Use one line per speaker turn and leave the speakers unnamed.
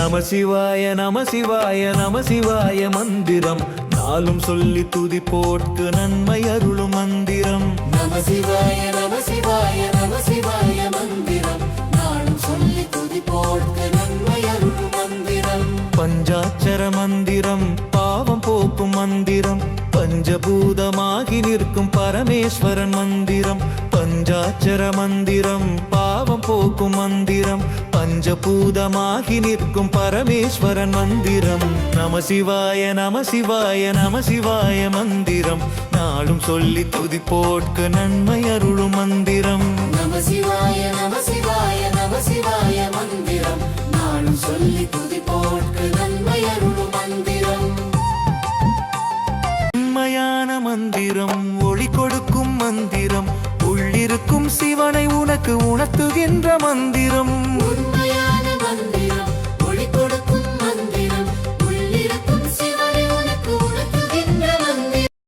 நம சிவாய நம சிவாய நம சிவாய மந்திரம் நாளும் சொல்லி துதி போட்டு நன்மை அருளும் மந்திரம்.
நம சிவாய நம சிவாய நம சிவாய மந்திரம் நாளும் சொல்லி துதி போட்டு நன்மை அருளும் மந்திரம்.
பஞ்சாட்சர மந்திரம் பாவம் போக்கும் மந்திரம் பஞ்சபூதமாகி நிற்கும் பரமேஸ்வரன் மந்திரம். பஞ்சாட்சர மந்திரம் பாவம் போக்கும் மந்திரம் பஞ்சபூதமாகி நிற்கும் பரமேஸ்வரன் மந்திரம். நம சிவாய நம சிவாய நம சிவாய மந்திரம் நாளும் சொல்லி துதி போட்க நன்மை அருளும் மந்திரம்.
நம சிவாய நம சிவாய நம சிவாய மந்திரம் நாளும் சொல்லி துதி போட்க நன்மை அருளும் மந்திரம்.
உண்மையான மந்திரம் ஒளி கொடுக்கும் மந்திரம் உள்ளிருக்கும் சிவனை உனக்கு உணர்த்துகின்ற மந்திரம்.